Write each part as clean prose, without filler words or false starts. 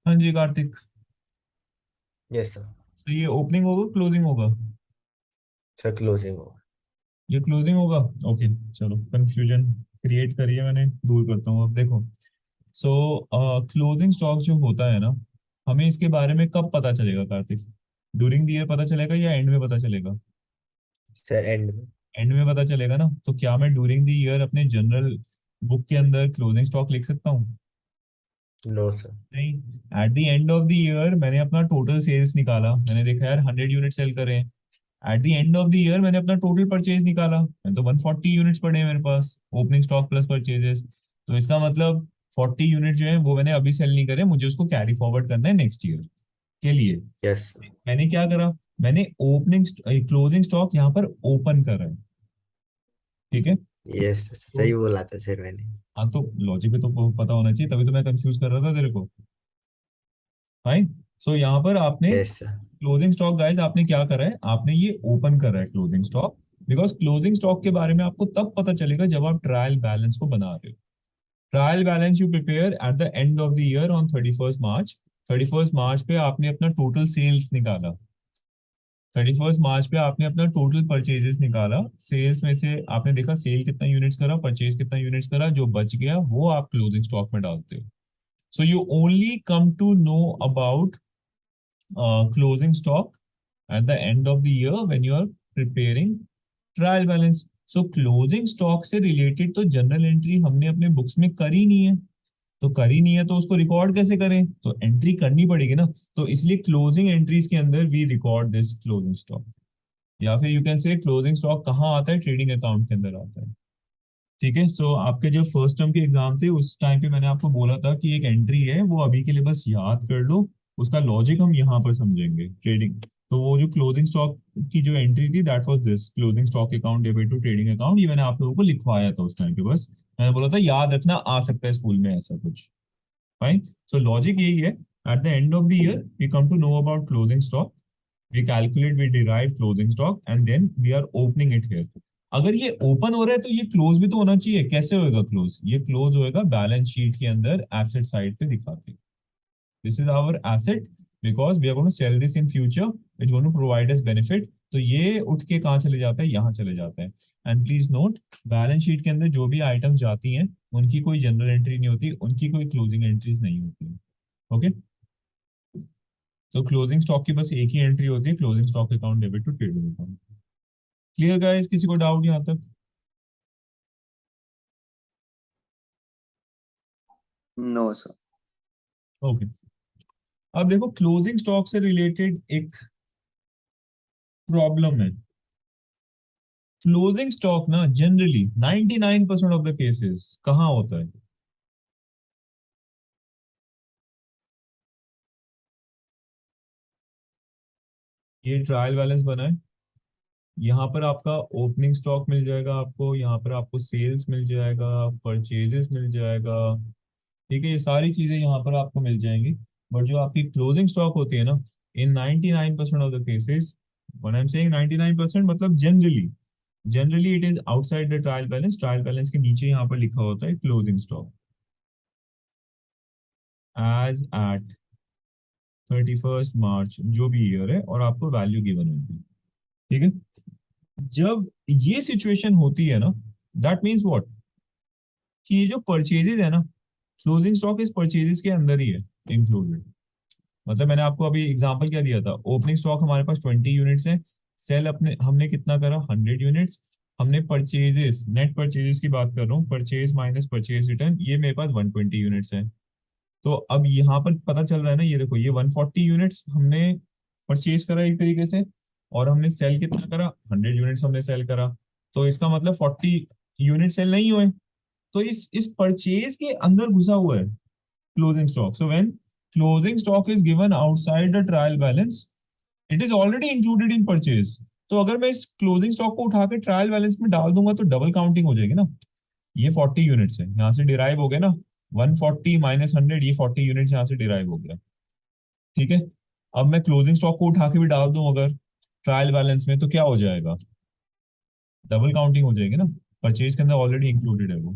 हाँ जी Kartik. Yes sir. तो ये ओपनिंग होगा क्लोजिंग होगा? सर क्लोजिंग हो। ये क्लोजिंग होगा। ओके, चलो कंफ्यूजन क्रिएट करिए मैंने, दूर करता हूँ अब देखो। सो क्लोजिंग स्टॉक जो होता है ना, हमें इसके बारे में कब पता चलेगा कार्तिक? ड्यूरिंग द ईयर पता चलेगा या एंड में पता चलेगा? सर एंड में। एंड में पता चलेगा ना, तो क्या मैं ड्यूरिंग द ईयर अपने जनरल बुक के अंदर क्लोजिंग स्टॉक लिख सकता हूँ? No sir. नहीं। At the end of the year मैंने अपना टोटल सेल्स निकाला, मैंने देखा यार 100 यूनिट सेल करे। At the end of the year मैंने अपना टोटल परचेज निकाला, मैं तो 140 यूनिट्स पड़े हैं मेरे पास, ओपनिंग स्टॉक प्लस परचेजेस। तो इसका मतलब 40 यूनिट जो है वो मैंने अभी सेल नहीं करे, मुझे उसको कैरी फॉरवर्ड करना है नेक्स्ट ईयर के लिए। Yes sir. मैंने क्या करा? मैंने ओपनिंग क्लोजिंग स्टॉक यहाँ पर ओपन करा है। ठीक है। यस तो सही बोला था सर मैंने। हाँ, तो लॉजिक भी तो पता होना चाहिए, तभी तो मैं कंफ्यूज कर रहा था तेरे को। फाइन। सो यहाँ पर आपने yes sir. Closing stock guys, आपने क्या करा है, आपने ये ओपन करा है closing stock. Because closing stock के बारे में आपको तब पता चलेगा जब आप ट्रायल बैलेंस को बना रहे हो। Trial balance you prepare eight the end of the year on 31st March. 31st मार्च पे आपने अपना टोटल सेल्स निकाला। 31st मार्च पे आपने अपना टोटल परचेजेस निकाला, सेल्स में से आपने देखा सेल कितना यूनिट्स करा, परचेज कितना यूनिट्स करा, जो बच गया वो आप क्लोजिंग स्टॉक में डालते हो। So you only come to know about closing stock at the end of the year when you are preparing trial balance. So closing stock से रिलेटेड तो जनरल एंट्री हमने अपने बुक्स में करी नहीं है। तो करी नहीं है तो उसको रिकॉर्ड कैसे करें, तो एंट्री करनी पड़ेगी ना। तो इसलिए क्लोजिंग एंट्रीज के अंदर we record this closing stock. या फिर you can say closing stock कहाँ आता है, ट्रेडिंग अकाउंट के अंदर आता है। ठीक है। सो आपके जो फर्स्ट टर्म के एग्जाम थे उस टाइम पे मैंने आपको बोला था कि एक एंट्री है, वो अभी के लिए बस याद कर लो। उसका लॉजिक हम यहाँ पर समझेंगे, ट्रेडिंग। तो वो जो क्लोथिंग स्टॉक की जो एंट्री थी, that was this closing stock account debit to trading account. ये मैंने आप लोगों को लिखवाया था उस टाइम पे, बस मैंने बोला था याद रखना, आ सकता है स्कूल में ऐसा कुछ। फाइन। सो लॉजिक यही है, at the end of the year we come to know about closing stock, we calculate, we derive closing stock and then we are opening it here। अगर ये ओपन हो रहा है तो ये क्लोज भी तो होना चाहिए। कैसे होएगा क्लोज? ये क्लोज होएगा बैलेंस शीट के अंदर एसेट साइड पे दिखा के। This is our asset because we are going to sell this in future, it's going to provide us benefit. तो ये उठ के कहाँ चले जाता है, यहाँ चले जाता है। And please note, balance sheet के अंदर जो भी आइटम जाती हैं उनकी कोई जनरल एंट्री नहीं होती, उनकी कोई क्लोजिंग एंट्रीज नहीं होती। ओके। तो क्लोजिंग स्टॉक की बस एक ही एंट्री होती है, closing stock account debit to trading account. Clear guys, किसी को डाउट यहाँ तक? No sir. ओके। अब देखो क्लोजिंग स्टॉक से रिलेटेड एक प्रॉब्लम है। क्लोजिंग स्टॉक ना जनरली 99% ऑफ द केसेस कहाँ होता है? ये ट्रायल बैलेंस बना है, यहाँ पर आपका ओपनिंग स्टॉक मिल जाएगा आपको, यहाँ पर आपको सेल्स मिल जाएगा, परचेजेस मिल जाएगा। ठीक है, ये सारी चीजें यहाँ पर आपको मिल जाएंगी। बट जो आपकी क्लोजिंग स्टॉक होती है ना, in 99% of the cases, when I am saying 99% मतलब generally, generally it is outside the trial balance. Trial balance के नीचे यहाँ पर लिखा होता है closing stock as at 31st March, जो भी ईयर है, और आपको वैल्यू गिवन होगी। ठीक है। जब ये सिचुएशन होती है ना, दैट मीन्स व्हाट, कि ये जो परचेजेस है ना, क्लोजिंग स्टॉक इस परचेजेस के अंदर ही है इंक्लूडेड। मतलब मैंने आपको अभी एग्जांपल क्या दिया था, ओपनिंग स्टॉक हमारे पास 20 यूनिट्स है, सेल अपने हमने कितना करा, 100 यूनिट्स। हमने परचेजेस, नेट परचेजेस की बात कर रहा हूँ, परचेज माइनस परचेज रिटर्न, ये मेरे पास 120 यूनिट्स है। तो अब यहाँ पर पता चल रहा है ना, ये देखो ये 140 यूनिट्स हमने परचेज करा एक तरीके से, और हमने सेल कितना करा, 100 यूनिट्स हमने सेल करा। तो इसका मतलब 40 यूनिट सेल नहीं हुए। तो इस परचेज के अंदर घुसा हुआ है closing stock. So when closing stock is given outside the trial balance, it is already included in purchase. तो अगर मैं इस क्लोजिंग स्टॉक को उठा के ट्रायल बैलेंस में डाल दूंगा तो डबल काउंटिंग हो जाएगी ना। ये 40 यूनिट्स है, यहाँ से डिराइव हो गया ना, 140 माइनस 100, ये 40 यूनिट्स यहाँ से डिराइव हो गया। ठीक है। अब मैं क्लोजिंग स्टॉक को उठा के भी डाल दूं अगर ट्रायल बैलेंस में, तो क्या हो जाएगा, डबल काउंटिंग हो जाएगी ना। परचेज के अंदर ऑलरेडी इंक्लूडेड है वो।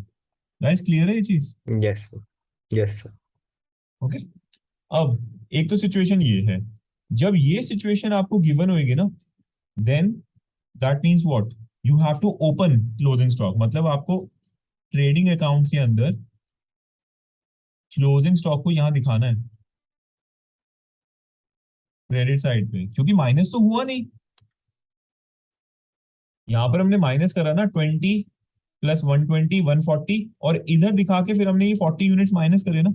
गाइस क्लियर है ये चीज? Yes sir. Yes sir. Okay. अब एक तो सिचुएशन ये है, जब ये सिचुएशन आपको गिवन होगी ना, then that means what, you have to open closing stock. मतलब आपको ट्रेडिंग अकाउंट के अंदर क्लोजिंग स्टॉक को यहां दिखाना है क्रेडिट साइड पे, क्योंकि माइनस तो हुआ नहीं। यहां पर हमने माइनस करा ना 20 प्लस 120 140, और इधर दिखा के फिर हमने ये 40 यूनिट्स माइनस करे ना।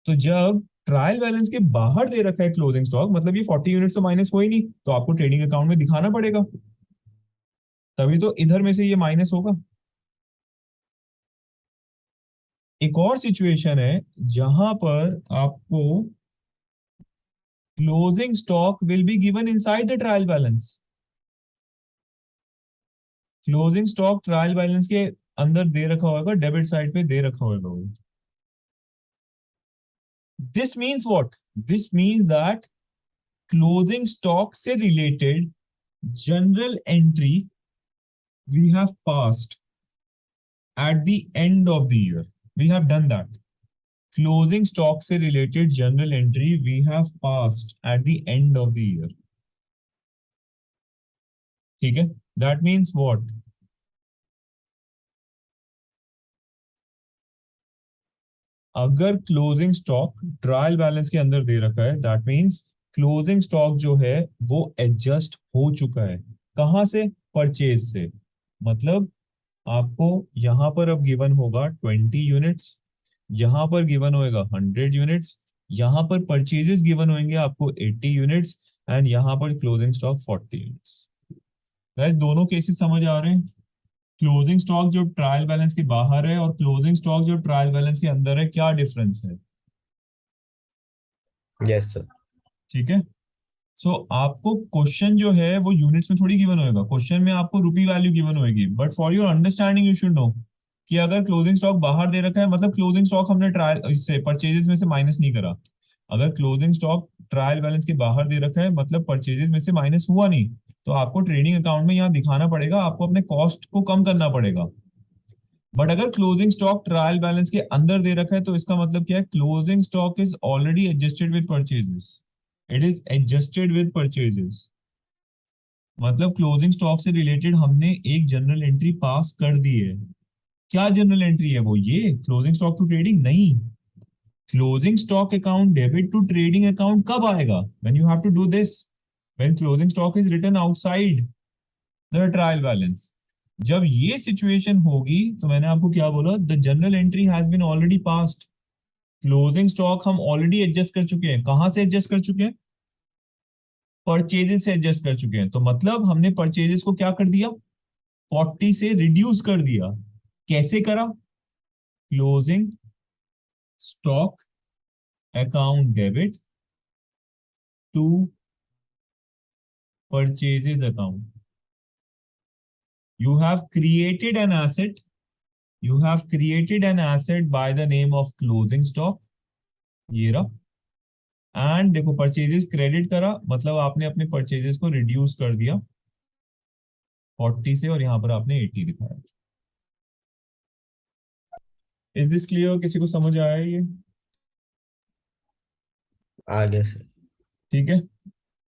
तो जब ट्रायल बैलेंस के बाहर दे रखा है क्लोजिंग स्टॉक, मतलब ये 40 यूनिट्स तो माइनस हो ही नहीं, तो आपको ट्रेडिंग अकाउंट में दिखाना पड़ेगा, तभी तो इधर में से ये माइनस होगा। एक और सिचुएशन है जहां पर आपको closing stock will be given inside the trial balance. Closing stock trial balance के अंदर दे रखा होगा, डेबिट साइड पे दे रखा होगा। This means what, this means that closing stock से related journal entry we have passed at the end of the year, we have done that। Closing stock से related journal entry we have passed at the end of the year. ठीक है, that means what, अगर closing stock trial balance के अंदर दे रखा है, that means closing stock जो है वो एडजस्ट हो चुका है। कहां से? परचेज से। मतलब आपको यहां पर अब गिवन होगा 20 यूनिट्स, यहां पर गिवन होएगा 100 यूनिट्स, यहां पर परचेजेस गिवन होंगे आपको 80 यूनिट्स, एंड यहां पर क्लोजिंग स्टॉक 40 यूनिट्स। गाइस दोनों केसेस समझ आ रहे हैं? क्लोजिंग स्टॉक जो ट्रायल बैलेंस के बाहर है और क्लोजिंग स्टॉक जो ट्रायल बैलेंस के अंदर है, क्या डिफरेंस है? Yes sir. ठीक है। सो आपको क्वेश्चन जो है वो यूनिट्स में थोड़ी गिवन होएगा, क्वेश्चन में आपको रुपी वैल्यू गिवन होएगी, but for your understanding you should know कि अगर क्लोजिंग स्टॉक बाहर दे रखा है, मतलब क्लोजिंग स्टॉक हमने ट्रायल इससे परचेजेस में से माइनस नहीं करा। अगर क्लोजिंग स्टॉक ट्रायल बैलेंस के बाहर दे रखा है, मतलब परचेजेस में से माइनस हुआ नहीं, तो आपको ट्रेडिंग अकाउंट में यहाँ दिखाना पड़ेगा, आपको अपने कॉस्ट को कम करना पड़ेगा। बट अगर क्लोजिंग स्टॉक ट्रायल बैलेंस के अंदर दे रखा है, तो इसका मतलब क्या है, closing stock is already adjusted with purchases, it is adjusted with purchases. मतलब क्लोजिंग स्टॉक से रिलेटेड हमने एक जनरल एंट्री पास कर दी है। क्या जनरल एंट्री है वो? ये क्लोजिंग स्टॉक टू ट्रेडिंग नहीं, closing stock account debit to trading account कब आएगा? When you have to do this, when closing stock is written outside the trial balance. जब ये सिचुएशन होगी तो मैंने आपको क्या बोला, the general entry has been already passed. Closing stock हम ऑलरेडी एडजस्ट कर चुके हैं। कहां से एडजस्ट कर चुके हैं? परचेजेस से एडजस्ट कर चुके हैं। तो मतलब हमने परचेजेस को क्या कर दिया, 40 से रिड्यूस कर दिया। कैसे करा? Closing stock account debit to purchases account. You have created an asset, you have created an asset by the name of closing stock, ये रहा। एंड देखो परचेजेस क्रेडिट करा, मतलब आपने अपने परचेजेस को रिड्यूस कर दिया 40 से, और यहां पर आपने 80 दिखाया। Is this clear? किसी को समझ आया ये? आ गया सर। ठीक है।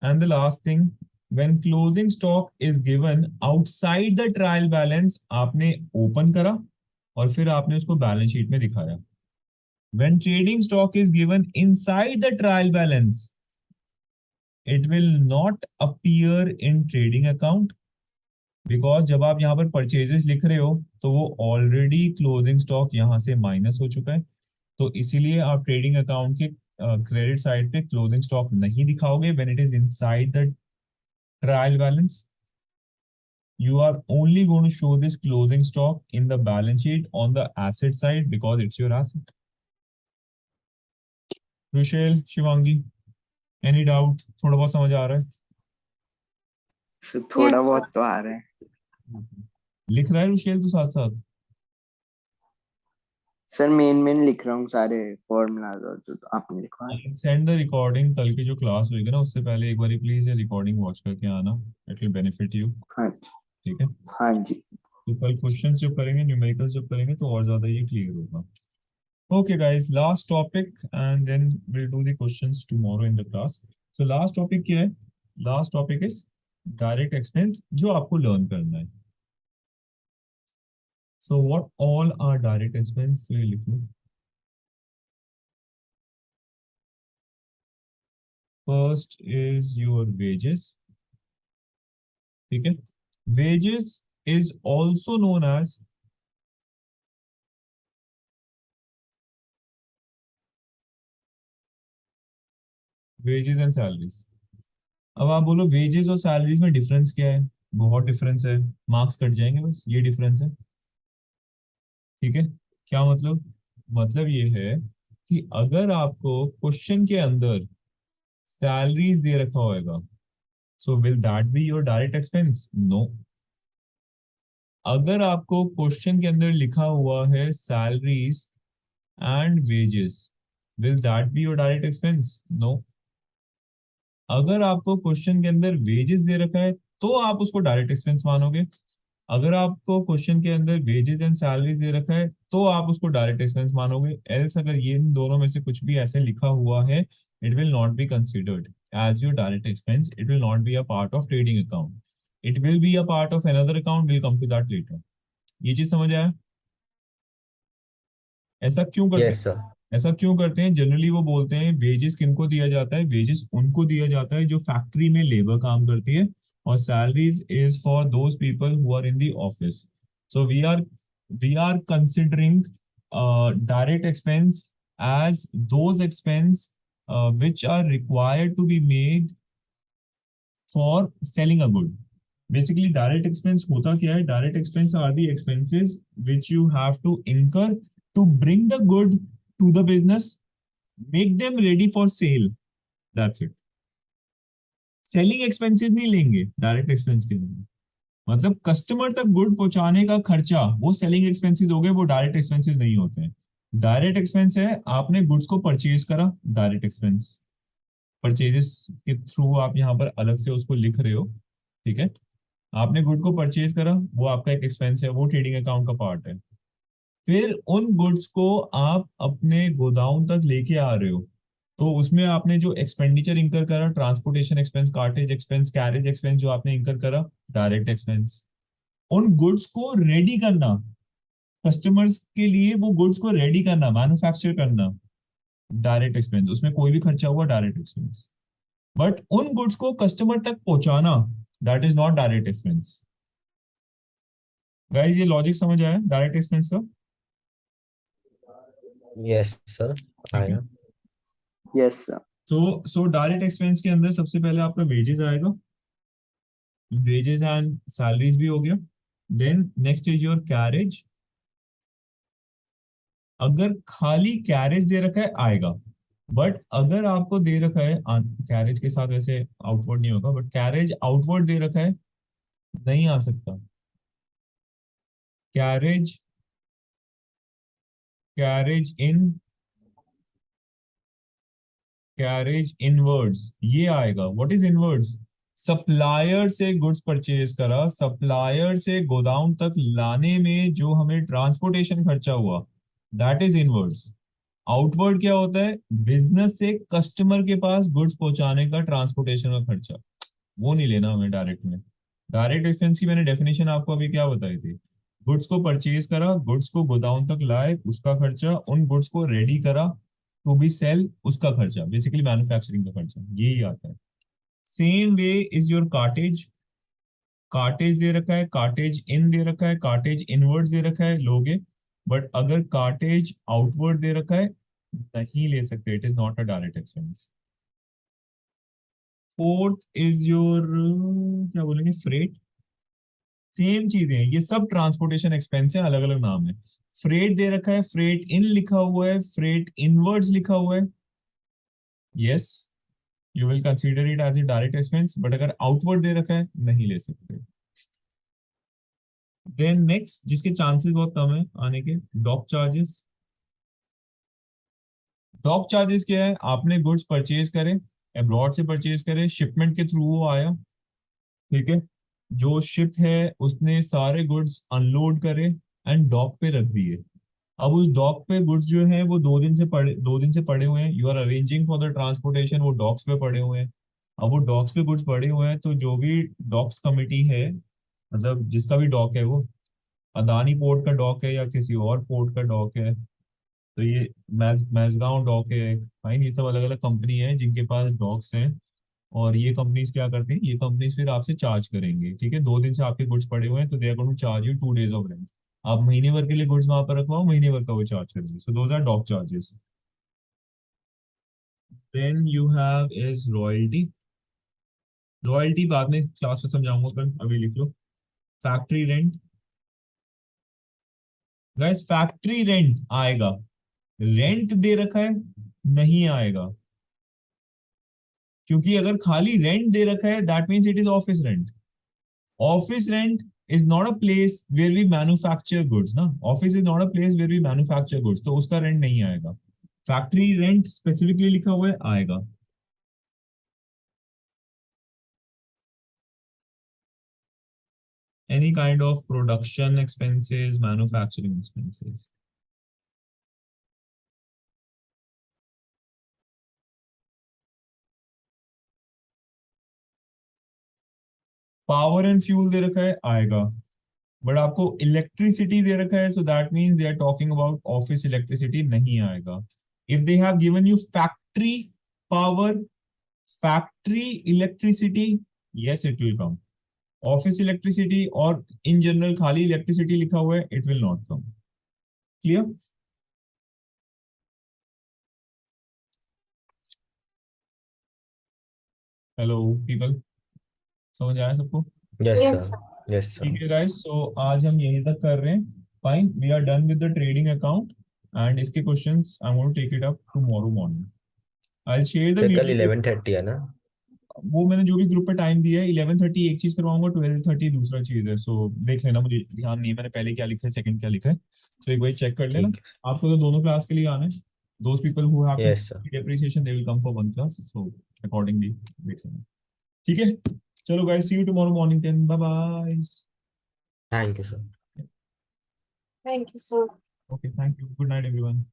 And the last thing, when closing stock is given outside the trial balance, आपने ओपन करा और फिर आपने उसको बैलेंस शीट में दिखाया। When trading stock is given inside the trial balance, it will not appear in trading account, because जब आप यहाँ पर परचेजेस लिख रहे हो तो वो ऑलरेडी क्लोजिंग स्टॉक यहाँ से माइनस हो चुका है। तो इसीलिए आप ट्रेडिंग अकाउंट के क्रेडिट साइड पे क्लोजिंग स्टॉक नहीं दिखाओगे। When it is inside the trial balance, you are only going to show this closing stock in the balance sheet on the asset side because it's your asset। Rushel, Shivangi, any doubt? थोड़ा बहुत समझ आ रहा है? थोड़ा Yes, sir. बहुत तो आ रहा है। लिख रहा है रुशेल तू साथ साथ? सर मेन लिख रहा हूँ सारे फॉर्मूलाज और जो आपने लिखवा है। Send the recording. कल की जो क्लास हुई ना, उससे पहले एक बार प्लीज ये रिकॉर्डिंग वॉच करके आना, इट विल बेनिफिट यू। हाँ ठीक है, हाँ जी। तो कल क्वेश्चन जब करेंगे, न्यूमेरिकल्स जब करेंगे, तो और ज्यादा ये क्लियर होगा। Okay, guys, last topic, and then we'll do the questions tomorrow in the class. So last topic क्या है? Last topic is direct expense, जो आपको learn करना है. So what all are direct expense? ये लिख लो. First is your wages. ठीक है? Wages is also known as wages and salaries. अब आप बोलो वेजेस और सैलरीज में डिफरेंस क्या है? बहुत डिफरेंस है, मार्क्स कट जाएंगे, बस ये डिफरेंस है. ठीक है, क्या मतलब? मतलब ये है कि अगर आपको क्वेश्चन के अंदर सैलरीज दे रखा होगा, so will that be your direct expense? No. अगर आपको क्वेश्चन के अंदर लिखा हुआ है salaries and wages, will that be your direct expense? No. अगर आपको क्वेश्चन के अंदर वेजेस दे रखा है तो आप उसको डायरेक्ट एक्सपेंस मानोगे. अगर आपको क्वेश्चन के अंदर वेजेस एंड सैलरीज दे रखा है तो आप उसको डायरेक्ट एक्सपेंस मानोगे. एल्स अगर ये इन दोनों में से कुछ भी ऐसे लिखा हुआ है, it will not be considered as your direct expense. It will not be a part of trading account. It will be a part of another account. Will come to that later. ये चीज समझ आया? ऐसा क्यों करते हैं? Yes, sir. ऐसा क्यों करते हैं? जनरली वो बोलते हैं वेजेस किनको दिया जाता है? वेजेस उनको दिया जाता है जो फैक्ट्री में लेबर काम करती है, और salaries is for those people who are in the office. So we are considering direct expense as those expense which are required to be made for selling a good. Basically, direct expense होता क्या है? Direct expense are the expenses which you have to incur to bring the good to the business, make them ready for sale. That's it. Selling expenses नहीं लेंगे direct expense के लिए. मतलब customer तक good पहुंचाने का खर्चा, वो सेलिंग एक्सपेंसेस हो गए, वो डायरेक्ट एक्सपेंसेस नहीं होते हैं. डायरेक्ट एक्सपेंस है आपने गुड्स को परचेज करा, डायरेक्ट एक्सपेंस. परचेजेस के थ्रू आप यहाँ पर अलग से उसको लिख रहे हो. ठीक है, आपने गुड को परचेज करा, वो आपका एक एक्सपेंस है, वो ट्रेडिंग अकाउंट का पार्ट है. फिर उन गुड्स को आप अपने गोदाम तक लेके आ रहे हो, तो उसमें आपने जो एक्सपेंडिचर इंकर करा, transportation expense, cartage expense, carriage expense जो आपने इंकर करा, डायरेक्ट एक्सपेंस. उन गुड्स को रेडी करना, कस्टमर्स के लिए वो गुड्स को रेडी करना, मैन्युफैक्चर करना, डायरेक्ट एक्सपेंस. उसमें कोई भी खर्चा हुआ, डायरेक्ट एक्सपेंस. बट उन गुड्स को कस्टमर तक पहुंचाना, that is not direct expense. Guys, ये लॉजिक समझ आया डायरेक्ट एक्सपेंस का? Yes, sir. ठीक है. आया. Yes, sir. So direct expense के अंदर सबसे पहले आपका वेजेस आएगा. वेजेस एंड सैलरीज भी हो गया. Then next is your carriage. अगर खाली कैरेज दे रखा है आएगा, बट अगर आपको दे रखा है कैरेज के साथ वैसे आउटवर्ड नहीं होगा, बट कैरेज आउटवर्ड दे रखा है, नहीं आ सकता. कैरेज, कैरेज इन, कैरेज इनवर्ड्स, ये आएगा. What is inwards? सप्लायर से गुड्स परचेज करा, सप्लायर से गोदाम तक लाने में जो हमें ट्रांसपोर्टेशन खर्चा हुआ, दैट इज इनवर्ड्स. आउटवर्ड क्या होता है? बिजनेस से कस्टमर के पास गुड्स पहुंचाने का ट्रांसपोर्टेशन का खर्चा. वो नहीं लेना हमें डायरेक्ट में. डायरेक्ट एक्सपेंस की मैंने डेफिनेशन आपको अभी क्या बताई थी? गुड्स को परचेज करा, गुड्स को गोदाम तक लाए, उसका खर्चा, उन गुड्स को रेडी करा टू बी सेल, उसका खर्चा, बेसिकली मैन्युफैक्चरिंग का खर्चा, यही आता है. Same way is your cartage. Cartage दे रखा है, कार्टेज इन दे रखा है, कार्टेज इनवर्ड दे रखा है, लोगे. बट अगर कार्टेज आउटवर्ड दे रखा है, नहीं ले सकते. It is not a direct expense. Fourth is your, क्या बोलेंगे, फ्रेट. सेम चीजें हैं, ये सब ट्रांसपोर्टेशन एक्सपेंस है, अलग अलग नाम है. फ्रेट दे रखा है, फ्रेट इन लिखा हुआ है, फ्रेट इनवर्ड्स लिखा हुआ है. Yes, you will consider it as a direct expense, but अगर आउटवर्ड दे रखा है, नहीं ले सकते. देन नेक्स्ट, जिसके चांसेस बहुत कम है आने के, डॉक चार्जेस. डॉक चार्जेस क्या है? आपने गुड्स परचेज करे, अब्रॉड से परचेज करे, शिपमेंट के थ्रू वो आया. ठीक है, जो शिप है उसने सारे गुड्स अनलोड करे एंड डॉक पे रख दिए. अब उस डॉक पे गुड्स जो है वो 2 दिन से पड़े हुए हैं, you are arranging for the transportation, वो डॉक्स पे पड़े हुए हैं। अब वो डॉक्स पे गुड्स पड़े हुए हैं, तो जो भी डॉक्स कमिटी है, मतलब जिसका भी डॉक है, वो अदानी पोर्ट का डॉक है या किसी और पोर्ट का डॉक है, तो ये मैजगांव डॉक है, फाइन, ये सब अलग अलग कंपनी है जिनके पास डॉक्स हैं। और ये कंपनीज क्या करती हैं, ये कंपनीज फिर आपसे चार्ज करेंगे, ठीक है, 2 दिन से आपके गुड्स पड़े हुए हैं, तो they are going to charge you 2 days of rent. आप महीने भर के लिए गुड्स वहां पर रखवाओ, महीने भर का वो चार्ज करेंगे, so those are dock charges. Then you have is royalty. Royalty बाद में क्लास में समझाऊंगा, कल अभी लिख लो। Factory rent, gas factory rent आएगा, रेंट दे रखा है नहीं आएगा, क्योंकि अगर खाली रेंट दे रखा है that means it is office rent. Office rent is not a place where we manufacture goods ना, office is not a place where we manufacture goods, तो उसका रेंट नहीं आएगा। फैक्ट्री रेंट स्पेसिफिकली लिखा हुआ है, आएगा। Any kind of production expenses, manufacturing expenses. Power and fuel दे रखा है, आएगा। बट आपको इलेक्ट्रिसिटी दे रखा है, so that means they are talking about office electricity, नहीं आएगा। If they have given you factory power, factory electricity, yes it will come. Office electricity और इन जनरल खाली इलेक्ट्रिसिटी लिखा हुआ है, it will not come. Clear? Hello people, समझ आया सबको? Yes, Yes, sir. sir. Yes, sir. ठीक है गाइस, सो आज हम यहीं तक कर रहे हैं। Fine, we are done with the trading account, and इसके questions I want to take it up tomorrow morning. I will share the sir कल वीडियो। 11:30 है ना? वो मैंने जो भी ग्रुप पे टाइम दिया है, 11:30 एक चीज करवाऊंगा, 12:30 दूसरा चीज है, सो देख लेना, मुझे ध्यान नहीं है मैंने पहले क्या लिखा है, सेकंड क्या लिखा है, तो एक बार चेक कर लेना। ठीक है। आपको तो दोनों क्लास के लिए आना है, those people who have to Yes, sir. Depreciation they will come for one class, so accordingly देख लेना। ठीक है, चलो guys, see you tomorrow morning 10, bye bye. Thank you, sir. Thank you, sir. Okay, thank you, good night everyone.